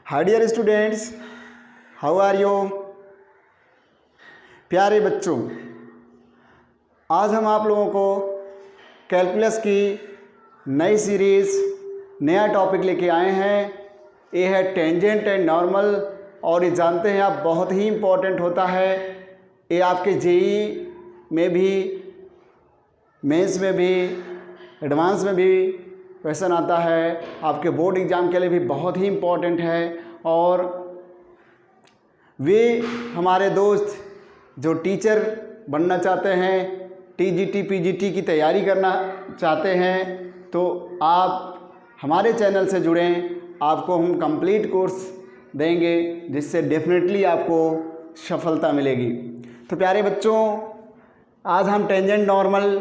Hi dear students, how are you. प्यारे बच्चों, आज हम आप लोगों को कैलकुलस की नई सीरीज़, नया टॉपिक लेके आए हैं। ये है टेंजेंट एंड नॉर्मल, और ये जानते हैं आप बहुत ही इम्पोर्टेंट होता है। ये आपके जेई में भी, मेंस में भी, एडवांस में भी क्वेश्चन आता है। आपके बोर्ड एग्ज़ाम के लिए भी बहुत ही इम्पोर्टेंट है। और वे हमारे दोस्त जो टीचर बनना चाहते हैं, टीजीटी पीजीटी की तैयारी करना चाहते हैं, तो आप हमारे चैनल से जुड़ें। आपको हम कंप्लीट कोर्स देंगे जिससे डेफिनेटली आपको सफलता मिलेगी। तो प्यारे बच्चों, आज हम टेंजेंट नॉर्मल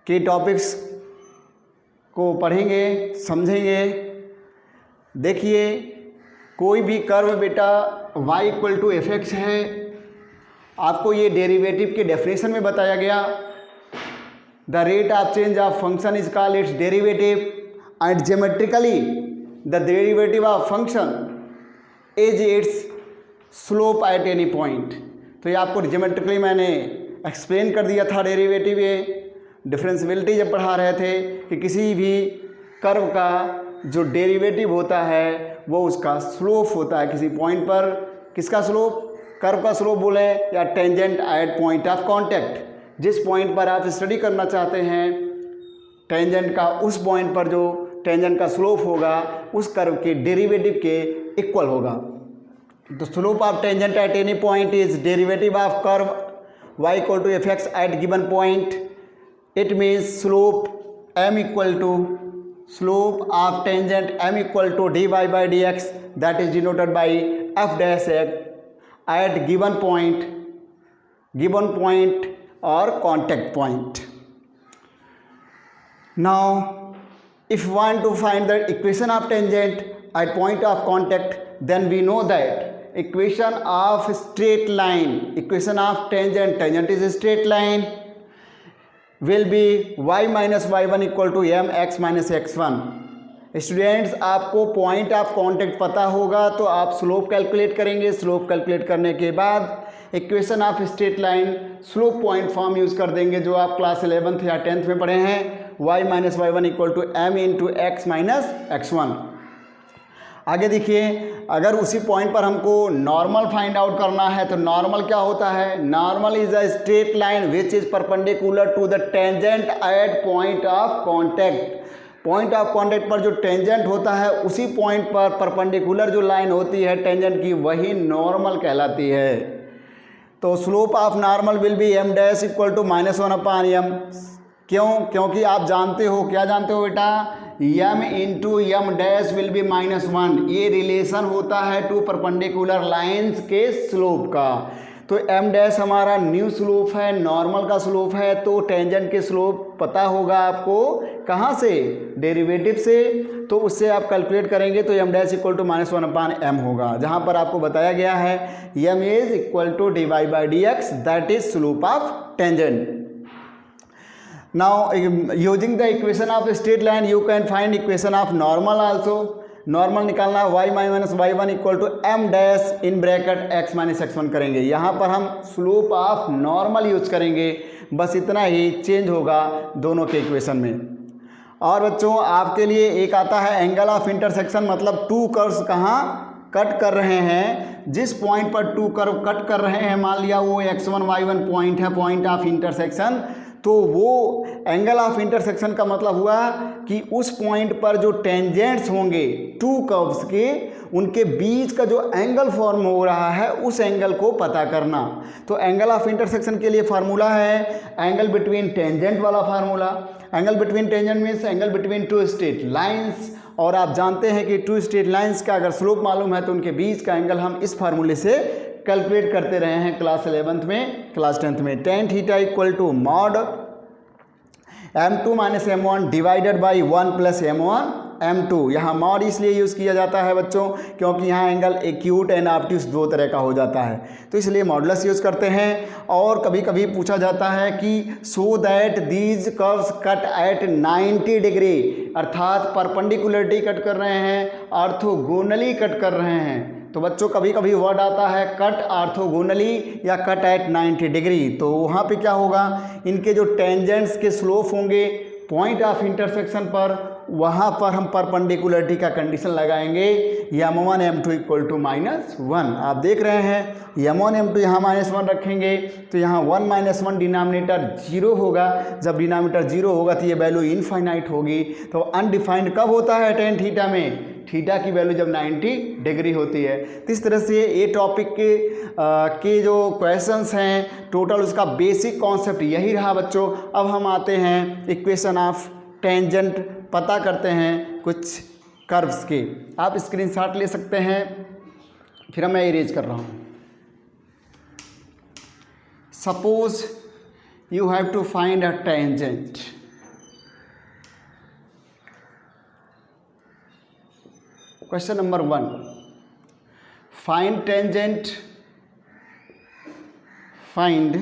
के टॉपिक्स को पढ़ेंगे, समझेंगे। देखिए, कोई भी कर्व बेटा y equal to f x है। आपको ये डेरिवेटिव के डेफिनेशन में बताया गया। The rate of change of function is called its derivative and geometrically the derivative of function is its slope at any point. तो ये आपको ज्योमेट्रिकली मैंने एक्सप्लेन कर दिया था। डेरिवेटिव ये डिफरेंशियबिलिटी जब पढ़ा रहे थे कि किसी भी कर्व का जो डेरिवेटिव होता है वो उसका स्लोप होता है किसी पॉइंट पर। किसका स्लोप? कर्व का स्लोप बोले या tangent at point of contact. जिस पॉइंट पर आप स्टडी करना चाहते हैं टेंजेंट का, उस पॉइंट पर जो टेंजेंट का स्लोप होगा उस कर्व के डेरिवेटिव के इक्वल होगा। तो slope of tangent at any point is derivative of curve y equal to f x at given point. It means slope m equal to slope of tangent m equal to dy by dx, that is denoted by f dash at given point or contact point. Now, if we want to find the equation of tangent at point of contact, then we know that equation of straight line, equation of tangent is a straight line, will be y minus y1 equal to m x minus x1। Students, आपको point of contact पता होगा तो आप slope calculate करेंगे। Slope calculate करने के बाद equation of straight line slope point form use कर देंगे जो आप क्लास 11th या 10th में पढ़े हैं। y minus y1 equal to m into x minus x1। आगे देखिए, अगर उसी पॉइंट पर हमको नॉर्मल फाइंड आउट करना है तो नॉर्मल क्या होता है? Normal is a straight line which is perpendicular to the tangent at point of contact. Point of contact पर जो टेंजेंट होता है उसी पॉइंट पर परपेंडिकुलर जो लाइन होती है टेंजेंट की, वही नॉर्मल कहलाती है। तो slope of normal will be m dash equal to -1 upon m. क्यों? क्योंकि आप जानते हो, क्या जानते हो बेटा? m into m dash will be -1। ये रिलेशन होता है टू परपेंडिकुलर लाइंस के स्लोप का। तो m डैश हमारा न्यू स्लोप है, नॉर्मल का स्लोप है। तो टेंजेंट के स्लोप पता होगा आपको कहाँ से? डेरिवेटिव से। तो उससे आप कैलकुलेट करेंगे तो m dash equal to -1 upon m होगा, जहाँ पर आपको बताया गया है m is equal to dy by dx, that is slope of tangent. Now, using the equation of straight line, you can find equation of normal also. Normal निकालना है, y minus y1 equal to m dash in bracket x minus x1 करेंगे। यहाँ पर हम slope of normal use करेंगे, बस इतना ही change होगा दोनों के इक्वेशन में। और बच्चों, आपके लिए एक आता है एंगल ऑफ इंटरसेक्शन, मतलब टू कर्व्स कहाँ कट कर रहे हैं। जिस पॉइंट पर टू कर्व कट कर रहे हैं, मान लिया वो x1 y1 पॉइंट है, पॉइंट ऑफ इंटरसेक्शन, तो वो एंगल ऑफ इंटरसेक्शन का मतलब हुआ कि उस पॉइंट पर जो टेंजेंट्स होंगे टू कर्व्स के, उनके बीच का जो एंगल फॉर्म हो रहा है उस एंगल को पता करना। तो एंगल ऑफ इंटरसेक्शन के लिए फार्मूला है एंगल बिटवीन टेंजेंट वाला formula. Angle between tangent means angle between two straight lines. और आप जानते हैं कि टू स्ट्रेट लाइंस का अगर स्लोप मालूम है तो उनके बीच का एंगल हम इस फार्मूले से कैलकुलेट करते रहे हैं क्लास 11th में, क्लास 10th में। tan theta equal to mod m2 minus m1 divided by 1 plus m1 m2। यहाँ मॉड इसलिए यूज़ किया जाता है बच्चों क्योंकि यहाँ एंगल एक्यूट एंड ऑब्ट्यूस दो तरह का हो जाता है, तो इसलिए मॉडुलस यूज़ करते हैं। और कभी कभी पूछा जाता है कि so that these curves cut at 90 degree, अर्थात परपेंडिकुलरली कट कर रहे हैं, ऑर्थोगोनली कट कर रहे हैं। तो बच्चों कभी कभी वर्ड आता है कट ऑर्थोगोनली या कट एट 90 डिग्री, तो वहाँ पे क्या होगा, इनके जो टेंजेंट्स के स्लोप होंगे पॉइंट ऑफ इंटरसेक्शन पर, वहाँ पर हम परपेंडिकुलरिटी का कंडीशन लगाएंगे m1 m2 इक्वल टू -1। आप देख रहे हैं m1 m2 यहाँ -1 रखेंगे तो यहाँ 1 -1 डिनोमिनेटर 0 होगा। जब डिनोमिनेटर 0 होगा तो ये वैल्यू इनफाइनाइट होगी। तो अनडिफाइंड कब होता है टेन थीटा में, थीटा की वैल्यू जब 90 डिग्री होती है। तो इस तरह से ये टॉपिक के जो क्वेश्चंस हैं टोटल उसका बेसिक कॉन्सेप्ट यही रहा बच्चों। अब हम आते हैं इक्वेशन ऑफ टेंजेंट पता करते हैं कुछ कर्व्स के। आप स्क्रीनशॉट ले सकते हैं, फिर मैं इरेज कर रहा हूँ। Suppose you have to find a tangent. Question number 1, find tangent, find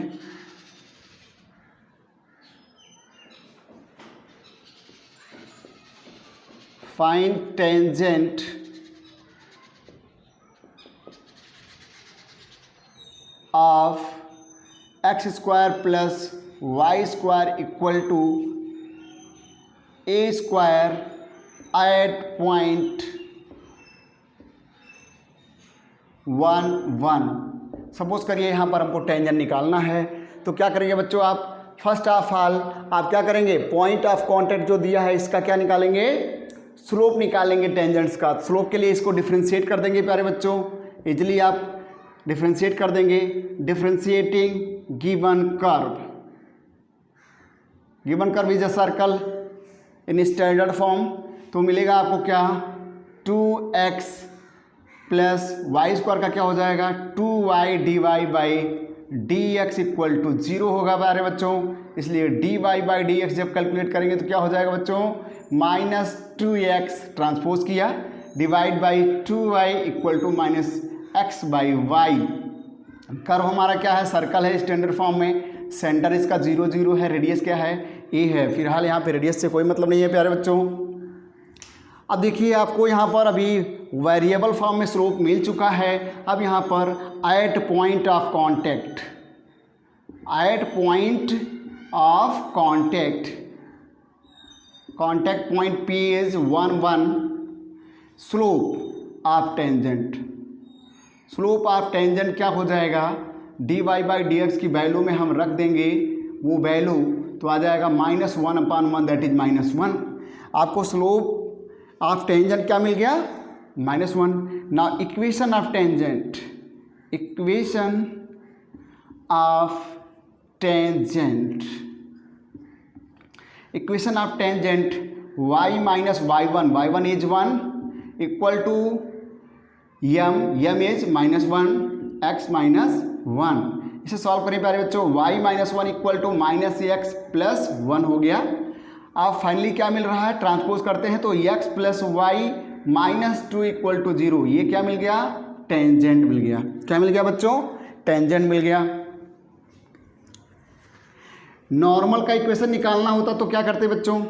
tangent of x square plus y square equal to a square at point 1 1। Suppose करिए यहाँ पर हमको टेंजेंट निकालना है, तो क्या करेंगे बच्चों, आप फर्स्ट ऑफ ऑल आप क्या करेंगे, पॉइंट ऑफ कांटेक्ट जो दिया है इसका क्या निकालेंगे, स्लोप निकालेंगे टेंजेंट्स का। स्लोप के लिए इसको डिफ्रेंशिएट कर देंगे प्यारे बच्चों, इजली आप डिफ्रेंशिएट कर देंगे। Differentiating given curve is a circle in standard form, तो मिलेगा आपको क्या, 2x प्लस वाई स्क्वायर का क्या हो जाएगा 2y dy by dx equal to 0 होगा प्यारे बच्चों। इसलिए dy बाई dx जब कैलकुलेट करेंगे तो क्या हो जाएगा बच्चों, -2x ट्रांसपोज किया divide by 2y equal to -x by y. Curve हमारा क्या है, सर्कल है स्टैंडर्ड फॉर्म में, सेंटर इसका 0 0 है, रेडियस क्या है a है। फिलहाल यहाँ पे रेडियस से कोई मतलब नहीं है प्यारे बच्चों। अब देखिए आपको यहाँ पर अभी वेरिएबल फॉर्म में स्लोप मिल चुका है। अब यहाँ पर at point of contact, contact point P is 1 1, slope of tangent क्या हो जाएगा, dy बाई dx की वैल्यू में हम रख देंगे वो वैल्यू, तो आ जाएगा -1/1 दैट इज -1। आपको स्लोप ऑफ टेंजेंट क्या मिल गया, -1। Now equation of tangent y minus y1 is 1 equal to m is -1 x -1। इसे सॉल्व करें प्यारे बच्चों, y -1 equal to -x plus 1 हो गया। अब फाइनली क्या मिल रहा है, ट्रांसपोज करते हैं तो x plus y -2 equal to 0, ये क्या मिल गया, टेंजेंट मिल गया। क्या मिल गया बच्चों, टेंजेंट मिल गया। नॉर्मल का इक्वेशन निकालना होता तो क्या करते बच्चों,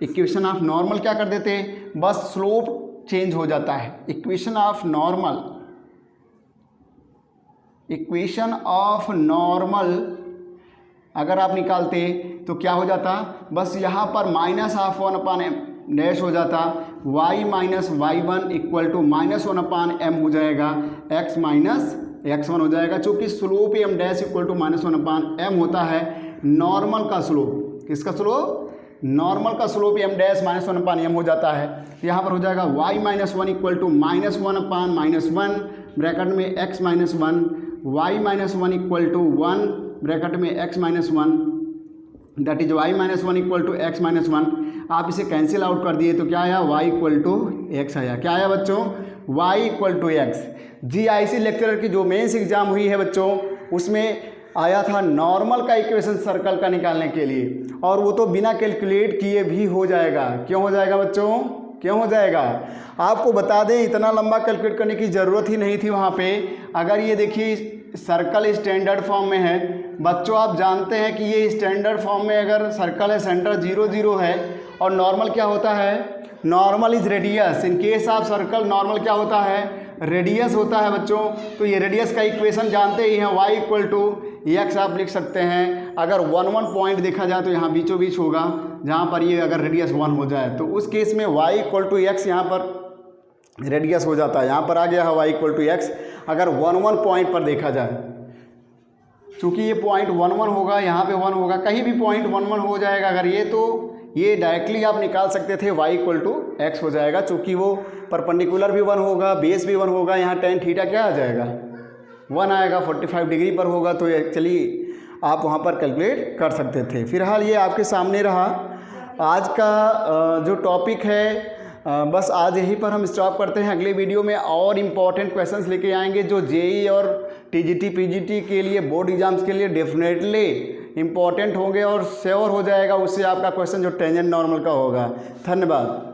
इक्वेशन ऑफ नॉर्मल क्या कर देते, बस स्लोप चेंज हो जाता है। इक्वेशन ऑफ नॉर्मल अगर आप निकालते तो क्या हो जाता, बस यहाँ पर -1/m डैश हो जाता, y minus y1 equal to -1/m हो जाएगा, x माइनस x1 हो जाएगा। चूँकि slope m dash equal to -1/m होता है। नॉर्मल का स्लोप, किसका स्लोप, नॉर्मल का स्लोप m डैश -1/m हो जाता है। यहाँ पर हो जाएगा y -1 इक्वल टू -1/-1 ब्रैकेट में x -1, y -1 equal to 1 bracket में x -1 that is y -1 equal to x -1। आप इसे कैंसिल आउट कर दिए तो क्या आया, y इक्वल टू x आया। क्या आया बच्चों, y equal to x। GIC lecturer की जो मेंस एग्जाम हुई है बच्चों उसमें आया था नॉर्मल का इक्वेशन सर्कल का निकालने के लिए, और वो तो बिना कैलकुलेट किए भी हो जाएगा। क्यों हो जाएगा बच्चों, क्यों हो जाएगा? आपको बता दें इतना लंबा कैलकुलेट करने की ज़रूरत ही नहीं थी वहाँ पे। अगर ये देखिए सर्कल स्टैंडर्ड फॉर्म में है बच्चों, आप जानते हैं कि ये स्टैंडर्ड फॉर्म में अगर सर्कल है सेंटर 0 0 है और नॉर्मल क्या होता है? Normal is radius. In case of circle normal क्या होता है? रेडियस होता है बच्चों। तो ये रेडियस का इक्वेशन जानते ही हैं, y = x आप लिख सकते हैं। अगर 1 1 पॉइंट देखा जाए तो यहाँ बीचों बीच होगा, जहाँ पर ये अगर रेडियस 1 हो जाए तो उस केस में y = x यहाँ पर रेडियस हो जाता है। यहाँ पर आ गया है y = x अगर 1 1 पॉइंट पर देखा जाए। चूँकि ये पॉइंट 1 1 होगा, यहाँ पे 1 होगा, कहीं भी पॉइंट 1 1 हो जाएगा अगर ये, तो ये डायरेक्टली आप निकाल सकते थे y = x हो जाएगा। चूँकि वो परपेंडिकुलर भी 1 होगा, बेस भी 1 होगा, यहाँ tan थीटा क्या आ जाएगा? 1 आएगा, 45 डिग्री पर होगा। तो एक्चुअली आप वहाँ पर कैलकुलेट कर सकते थे। फिलहाल ये आपके सामने रहा आज का जो टॉपिक है। बस आज यहीं पर हम स्टॉप करते हैं। अगले वीडियो में और इम्पॉर्टेंट क्वेश्चंस लेके आएंगे जो जेई और टीजीटी पीजीटी के लिए, बोर्ड एग्जाम्स के लिए डेफिनेटली इम्पॉर्टेंट होंगे और श्योर हो जाएगा उससे आपका क्वेश्चन जो टेंजेंट नॉर्मल का होगा। धन्यवाद।